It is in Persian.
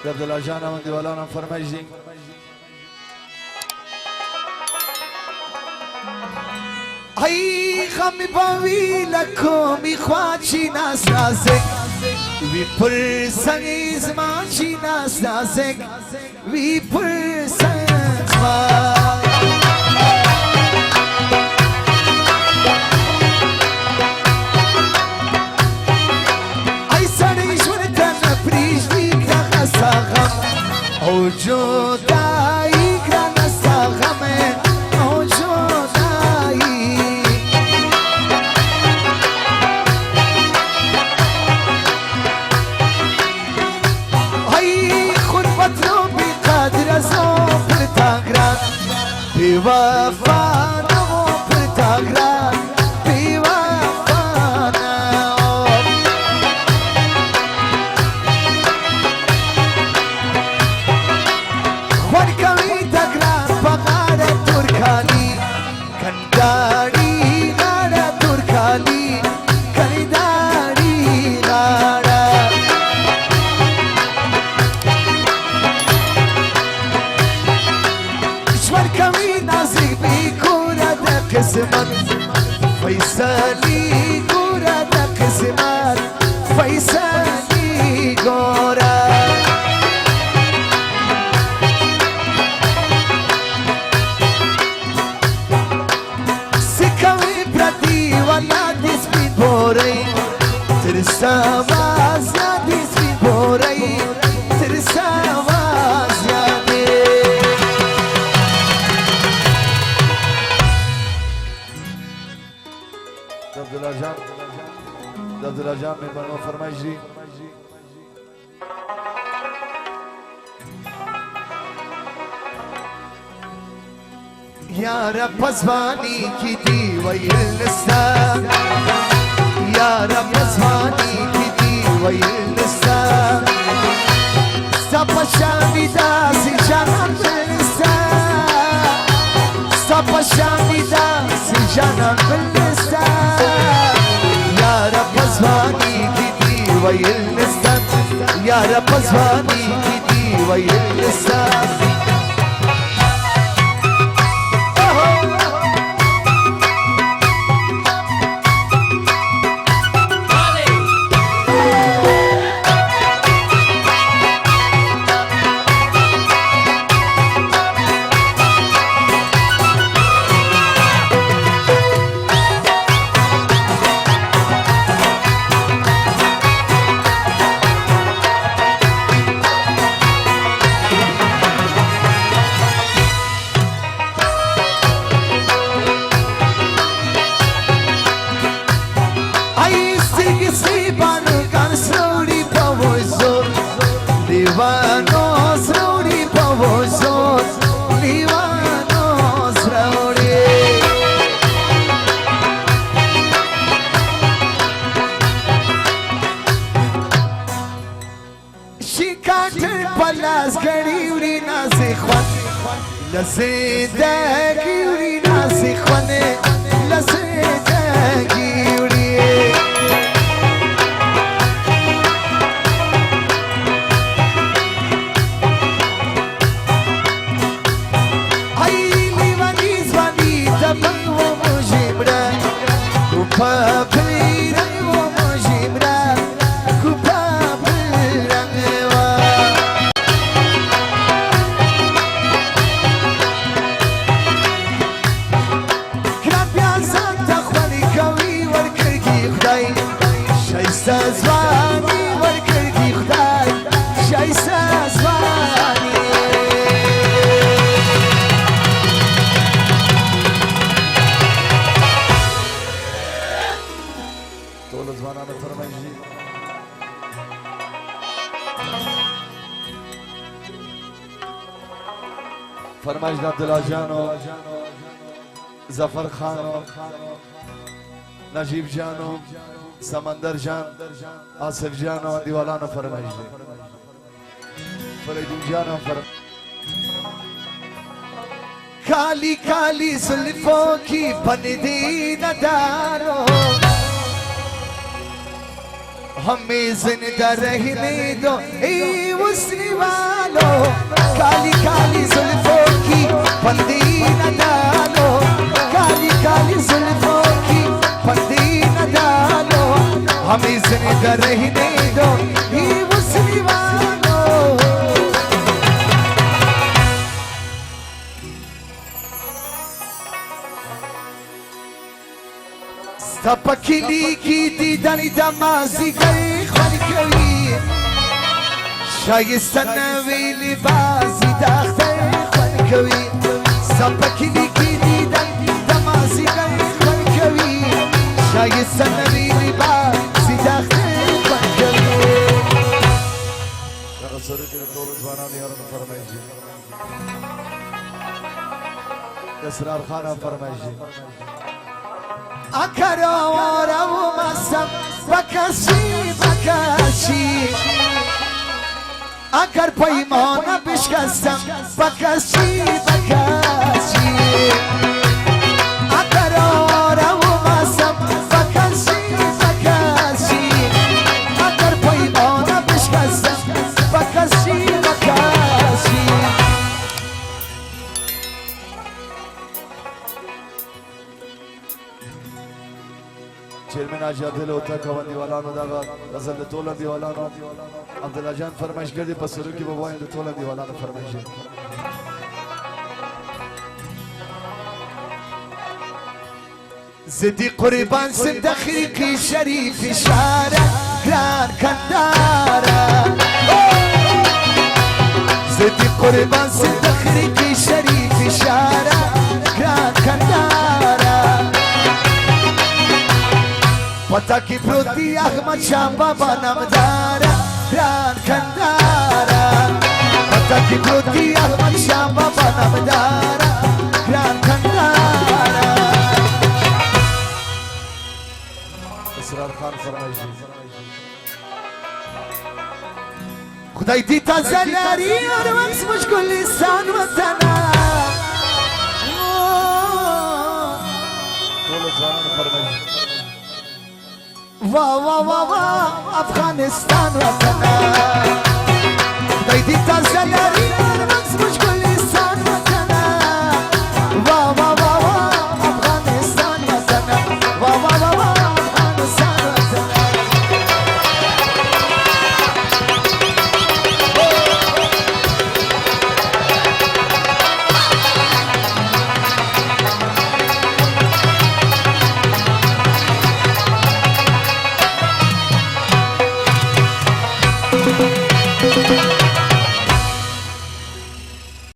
عبدالله جانا و دیوالانا فرمایش دی ای غمی باوی لکو میخواد چی ناس نازک وی پر سنگ زمان چی ناس نازک وی پر سنگ زمان ای سری جونتن پریجدی گران ساغم او جدایی گران ساغم او جدایی ای خربت رو بی قدر از او پر تاگران بی وفا نمو پر تاگران بی وفا نمو خوار کمی تاگران بغار ترکانی کنداری نارا ترکانی کنداری نارا شوار کمی نازک بی کورا دا قسمت فیصلی کورا دا قسمت فیصلی کورا سکوی پردی والا دیس بین بوری ترسا وازیا دیس بین بوری ترسا وازیا دی عبدالله جان میمانو فرمایش دی یا رب پزوانی کی دی ویلستا یا رب پزوانی کی دی ویلستا سپا شامی داسی جانم بلستا سپا شامی داسی جانم بلستا یا رب پزوانی کی دی ویلستا یا رب پزوانی کی دی ویلستا لزندگی وری نازی خوانه لزندگی وری ای لیوانی زوانی دبن و مجمره کوپا پیرن و مجمره کوپا پیرن و شایسته زوانی ورکردی خدای شایسته زوانی طول زوانان فرمایش دی فرمایش دی عبدالله جانو ظفر خانو نجیب جانو سمندر جان آصف جان و دیوالانو فرمایش دی فریدون جانو فرمایش کالی کالی زلفوں کی بندی نہ ڈالو हमें जिंदा रहने दो ए मुस्लिम वालों, काली काली जुल्फों की बंदी न डालो, काली काली जुल्फों की बंदी न डालो, हमें जिंदा रहने दो ए मुस्लिम वालों। تپکلی کی دیدنی دمازی گئی خواهی کوی شایستن ویلی بازی داخته خواهی کوی تپکلی کی دیدنی دمازی گئی خواهی کوی شایستن ویلی بازی داخته خواهی کوی سرور که طول زوانان یارم فرمایشی اسرار خانم فرمایشی اکرارا و مستم بکشی اگر پیمانه بشکستم بکشی اکرارا و مستم بکشی اگر پیمانه بشکستم بکشی چیرمن آجا دل ہوتا کون دیوالانو داغا غزل دولن دیوالانو عبدالله جان فرمایش کردی پس سرو کی باباین دولن دیوالانو فرمایش زدی قربان سند خریقی شریف شارع گران کندارا زدی قربان سند خریقی شریف شارع گران کندارا پتا کی پروتی احمد شاه بابا نامدارا گران کندارا پتا کی پروتی احمد شاه بابا نامدارا گران کندارا اسرار خان فرمایشی خدای دیتا زلاری اور وقت مشکل لسان وطنا طول زوانان فرمایشی وا وا وا وا افغانستان وطنا خدای دیتا زلاری اور وقت مشکل لسان وطنا وا وا وا وا افغانستان وطنا وا وا وا وا Thank you.